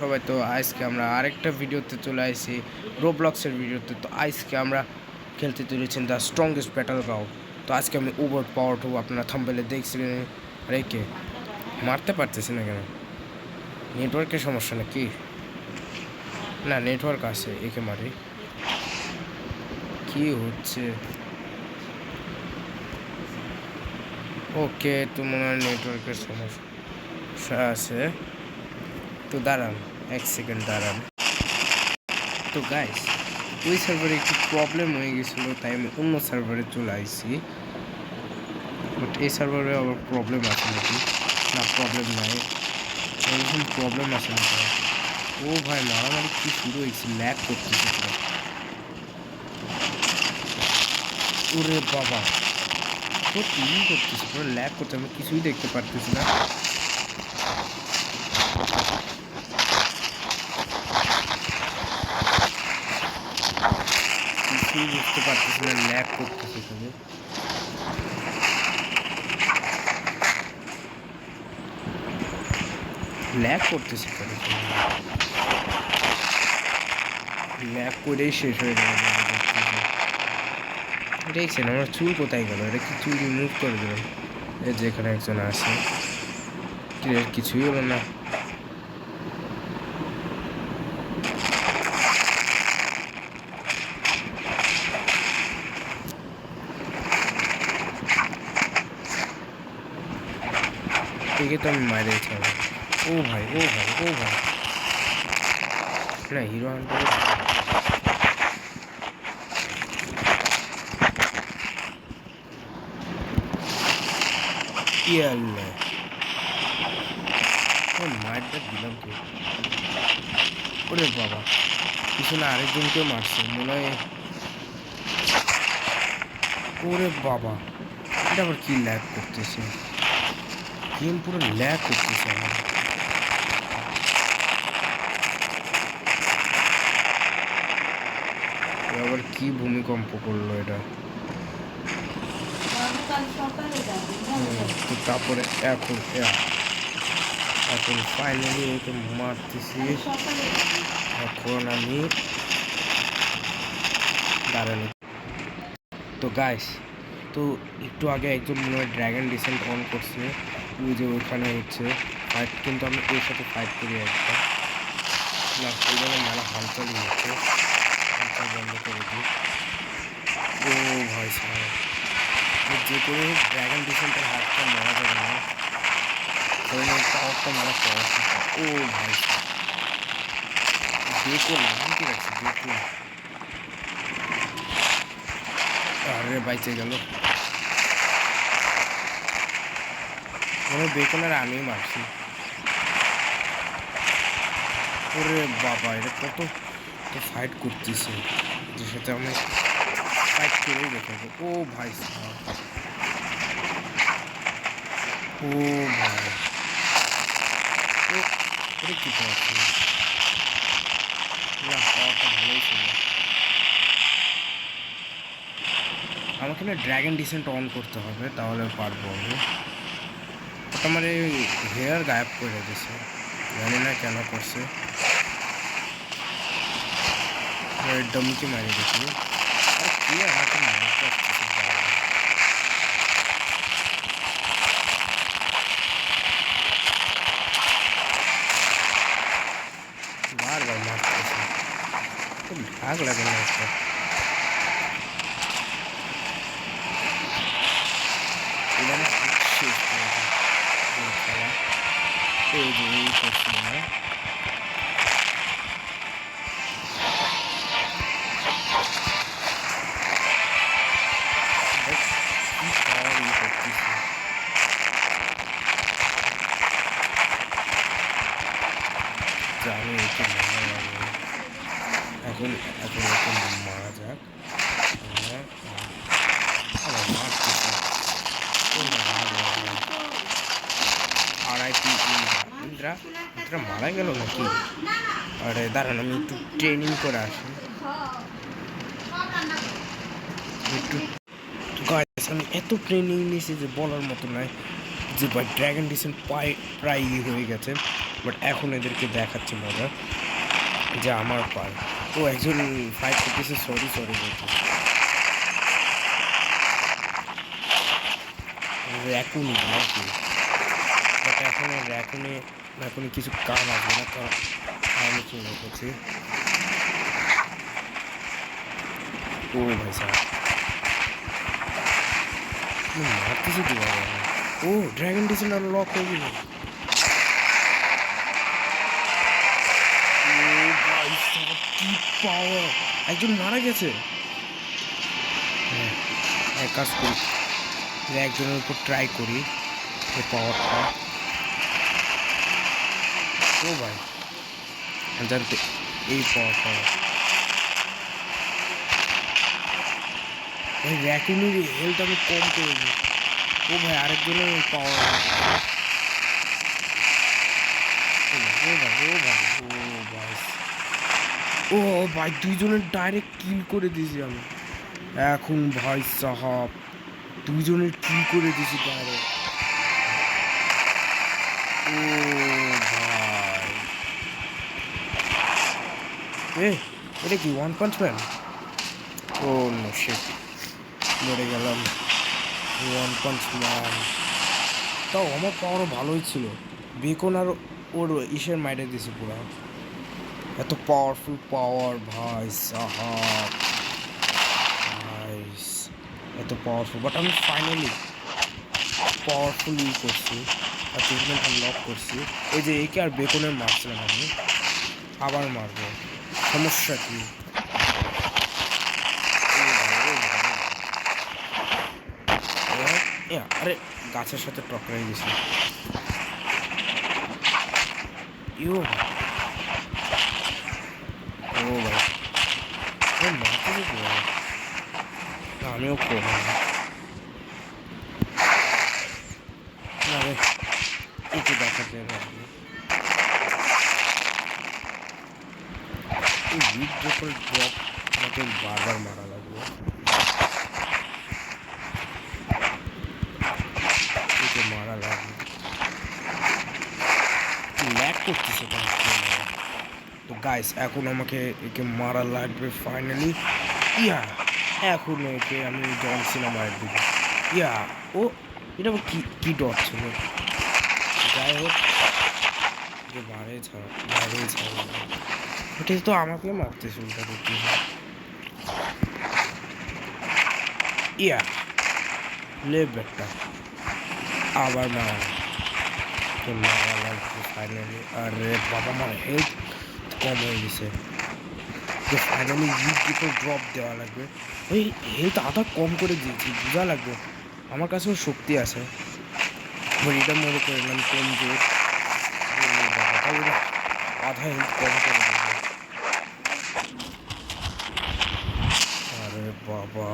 সবাই তো আজকে আমরা আরেকটা ভিডিওতে চলে আসি রোবলক্সের ভিডিওতে। তো আজকে আমরা খেলতে চলেছেন দ্য স্ট্রংগেস্ট ব্যাটল গ্রাউন্ড। তো আজকে আমি ওভার পাওয়ার টু আপনারা থাম্বনেলে দেখছিলেন। রেখে মারতে পারতেছি না কেন? নেটওয়ার্কের সমস্যা নাকি? না, নেটওয়ার্ক আছে, একে মারি। কি হচ্ছে? ওকে, তো মনে হয় নেটওয়ার্কের সমস্যা আছে। তো দাঁড়ান, এক সেকেন্ড দাঁড়ান। তো গাইস, ওই সার্ভারে একটু প্রবলেম হয়ে গেছিলো, তাই আমি অন্য সার্ভারে চলে আসছি। বাট এই সার্ভারে আবার প্রবলেম আছে নাকি? না, প্রবলেম নাই, এরকম প্রবলেম আছে না। ও ভাই, মারামারি কি শুরু হয়েছে, ল্যাগ করতেছে পুরো। ওরে বাবা, তো টিভি করতেছে, পুরো ল্যাগ করছে, আমি কিছুই দেখতে পারতেছি না। কিছুই বুঝতে পারতেছি না, ল্যাগ করতেছে শুধু। ল্যাগ করতেছে, ল্যাগ করেই শেষ হয়ে যাবে। দেখছেন আমার চুল কোথায় গেল? এটা কি চুল রিমুভ করে দেবেন? এই যেখানে একজন আছে, কিছুই হলো না। একে তো আমি মারিয়েছি। ও ভাই, ও ভাই, ও ভাই, না হিরো হান্টার মারটা দিলাম কি? ওরে বাবা, পিছনে আরেকজনকেও মারছে মনে হয়। ওরে বাবা, এটা আবার কি ল্যাগ করতেছে? গেম পুরো ল্যাগ করতেছে আমার। আবার কি ভূমিকম্প করলো এটা? তো তারপরে এখন ফাইনালি ওকে মারতেছি। এখন আমি দাঁড়ানো। তো গাইস, তো একটু আগে একজন মনে হয় ড্র্যাগন ডিসেন্ট অন করছে, ওই যে ওইখানে হচ্ছে ফাইট, কিন্তু আমি ওর সাথে ফাইট করি একটা না, ওইভাবে মেলা হালচালই হচ্ছে, হালচাল বন্ধ করে দিই। ও ভাই সাহেব, যে করে ড্র্যাগন ডিসেন্টের হাতটা মারা যাবে না, পাওয়ারটা মারা পাওয়ার। ও ভাই সাহেব, দেখুন নাম কি রাখছি, দেখুন। আরে বাইচে গেল, মনে বেকনের আমি মারছি। ওরে বাবা, এটা কত ফাইট করতেছে, যে সাথে আমি ফাইট করেই দেখাবো। ও ভাই সাহেব, ও ভাই, ওরে কি পাচ্ছি না, পাওয়ারটা ভালোই ছিল। আমাকে না ড্র্যাগন ডিসেন্ট অন করতে হবে, তাহলে পারবো আমি। ওটা আমার এই হেয়ার গায়েব করে দিয়েছে, জানি না কেন করছে। ডমকে মারি দেখি, আর কি আমাকে মারতে আসতেছে বারবার মারতেছে, খুব ভাগ লাগে না একটা। এখানে শেষ করে দিই খেলা, এই যে এই করছিল না। আমি একে এখন একে মারা যাক। আবার মারতেছি, আড়াইটি ইন্দ্রা মারা গেল নাকি? আরে দাঁড়ান, আমি একটু ট্রেনিং করে আসি একটু। আমি এত ট্রেনিং নিয়েছি যে বলার মতো নয়, যে ভাই ড্র্যাগন ডিসেন্ট প্রায় হয়ে গেছে। বাট এখন এদেরকে দেখাচ্ছে মজা যে আমার পার। ও একজন ফাইট করতেছে, সরি বলতেছে। র্যাকুনি নাকি, বাট এখন কিছু কাম আসবে না, তো আমি চিন্তা করছি। ও ভাই সাহেব মারতেছি কীভাবে? ও ড্র্যাগন ডিসেন্ডার লক হয়ে গেল। কি পাওয়ার! একজন মারা গেছে। হ্যাঁ, এক কাজ করি, একজনের উপর ট্রাই করি এই পাওয়ারটা। ও ভাই জানতে এই পাওয়ারটা ভাই র্যাকুনের হেলথ আমি কম করে দিই। ও ভাই আরেকজনের পাওয়ার। ও ভাই দুইজনের ডাইরেক্ট কিল করে দিয়েছি আমি এখন। ভাই সাহাব দুইজনের কিল করে দিয়েছি ডাইরেক্ট। ও ভাই এটা কি ওয়ান পাঞ্চ ম্যান? ও নো শিট, মরে গেলাম। ওয়ান পাঞ্চ ম্যান, তাও আমার পাওয়ারও ভালোই ছিল। বেকন আর ওর ইসের মাইরে দিয়েছে পুরো। এত পাওয়ারফুল পাওয়ার ভাই সাহাব, এত পাওয়ারফুল। বাট আমি ফাইনালি পাওয়ারফুল করছি, অ্যাচিভমেন্ট আনলক করছি। এই যে একে আর বেকনের মারছিলাম আমি, আবার মারবো, সমস্যা কি? আরে গাছের সাথে টকরাই গেছি। ইউ ও ভাই মারতে আমিও করবো না রে, একটু দেখাতে হবে। এই উইক যখন ড্রপ আমাকে বারবার মারা লাগবে। একে মারা লাগবে, ল্যাগ করতেছে। তো গাইস এখন আমাকে একে মারা লাগবে ফাইনালি। ইয়া এখন একে আমি জন সিনা মায়ের দিকে। ইয়া ও এটা কি ডট ছিল? যাই হোক, যে বাইরে ছাড়া এটা তো আমাকে মারতেছে উল্টা দিকে। ইয়া লে বেটা আবার মারা লাগবে ফাইনালি। আরে বাবা আমার হেলথ কম হয়ে গেছে, যে ফাইনালি উইক ড্রপ দেওয়া লাগবে। ওই হেলথ আধা কম করে দিয়েছি, বোঝা লাগবে আমার কাছেও শক্তি আছে। এটা মনে করলাম কমজোর, আধা হেলথ কম করে দেবে। আরে বাবা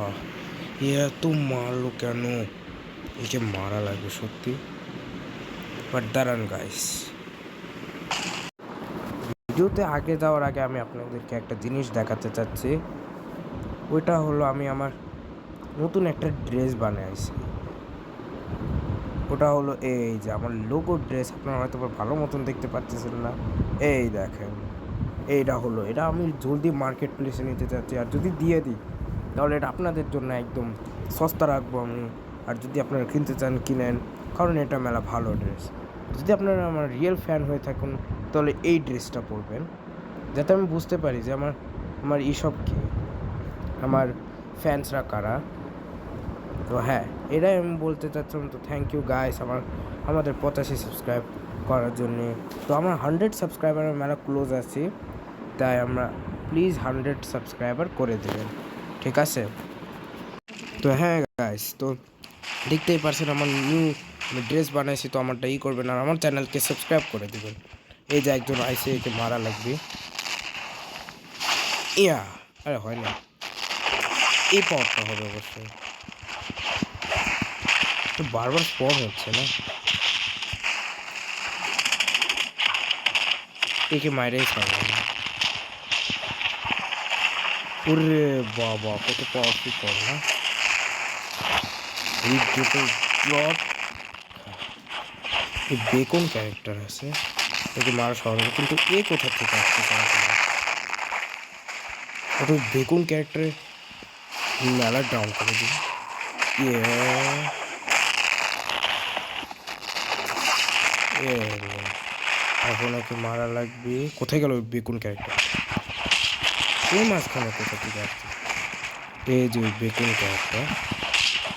এত মারলো কেন? একে মারা লাগবে সত্যি। বাট দাঁড়ান গাইস, ভিডিওতে আগে যাওয়ার আগে আমি আপনাদেরকে একটা জিনিস দেখাতে চাচ্ছি। ওইটা হলো আমি আমার নতুন একটা ড্রেস বানিয়েছি। ওটা হলো এই যে আমার লোগো ড্রেস। আপনারা হয়তো ভালো মতন দেখতে পাচ্ছেন না, এই দেখেন এইটা হলো। এটা আমি জলদি মার্কেট প্লেসে নিতে চাচ্ছি, আর যদি দিয়ে দিই তাহলে এটা আপনাদের জন্য একদম সস্তা রাখবো আমি। আর যদি আপনারা কিনতে চান কিনেন, কারণ এটা মেলা ভালো ড্রেস। যদি আপনারা আমার রিয়েল ফ্যান হয়ে থাকুন তাহলে এই ড্রেসটা পরবেন, যাতে আমি বুঝতে পারি যে আমার এইসব কি, আমার ফ্যান্সরা কারা। তো হ্যাঁ, এটাই আমি বলতে চাচ্ছিলাম। তো থ্যাংক ইউ গাইস আমাদের 85 সাবস্ক্রাইব করার জন্যে। তো আমার 100 সাবস্ক্রাইবারের মেলা ক্লোজ আছি, তাই আমরা প্লিজ 100 সাবস্ক্রাইবার করে দেবেন, ঠিক আছে? তো হ্যাঁ গাইস, তো দেখতেই পারছেন আমার আমি ড্রেস বানাইছি, তো আমারটা করবেন আর আমার চ্যানেলকে সাবস্ক্রাইব করে দেবেন। এই যে একজন আইসে, একে মারা লাগবে। ইয়া আরে হয় না, এই পাওয়ারটা হবে অবশ্যই। তো বারবার স্পন হচ্ছে না, একে মাইরেই ছাড়বে না। ওরে বাবা কত পাওয়ারফুল কর না, এই দুটো প্লট। এই বেকন ক্যারেক্টার আছে, একে মারা সহজ হবে, কিন্তু এ কোথা থেকে আসছে ওটা বেগুন ক্যারেক্টারে মেলা ডাউন করে দিই। এখন ওকে মারা লাগবে। কোথায় গেল বেগুন ক্যারেক্টার? এই মাঝখানে কোথা থেকে আসছে? এই যে বেগুন ক্যারেক্টার।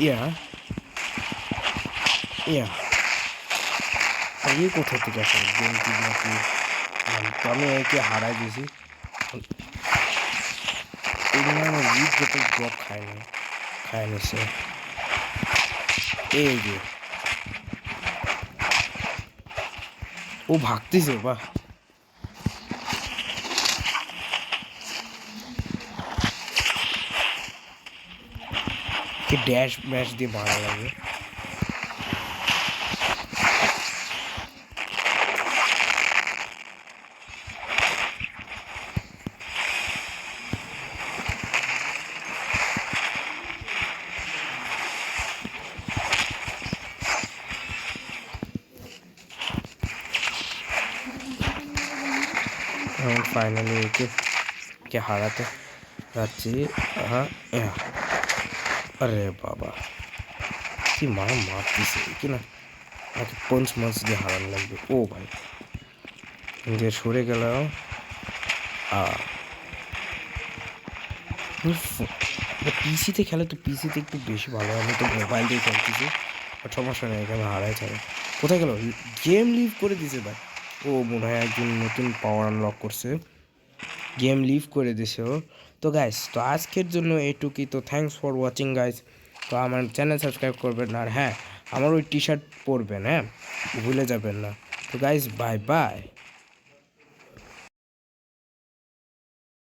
ইয়া আর এই কোথা থেকে আসে? গেম কি নাকি? তো আমি একে হারাই দিয়েছি। এই জন্য আমার রিচ যত ড্রপ খায় নিছে। এই যে ও ভাগতেছে, বাহ। ড্যাশ ম্যাশ দিয়ে মারা লাগে। ফাইনালি একে হারাতে যাচ্ছি। আরে বাবা, কি মারতেছে কি না, নাকি পঞ্চ মাছ দিয়ে হারানো লাগবে। ও ভাই যে সরে গেল। পিসিতে খেলে তো পিসিতে একটু বেশি ভালো হয়। আমি তো মোবাইল দিয়ে খেলতেছি, বাট সমস্যা নেই, এখানে হারাই যাবে। কোথায় গেল? গেম লিভ করে দিছে ভাই। ও মনে হয় একজন নতুন পাওয়ার আনলক করছে, গেম লিভ করে দিছে ও। তো গাইস, তো আজকের জন্য এইটুকুই। তো থ্যাংকস ফর ওয়াচিং গাইস। তো আমার চ্যানেল সাবস্ক্রাইব করবেন, আর হ্যাঁ, আমার ওই টি শার্ট পরবেন, হ্যাঁ, ভুলে যাবেন না। তো গাইস, বাই বাই।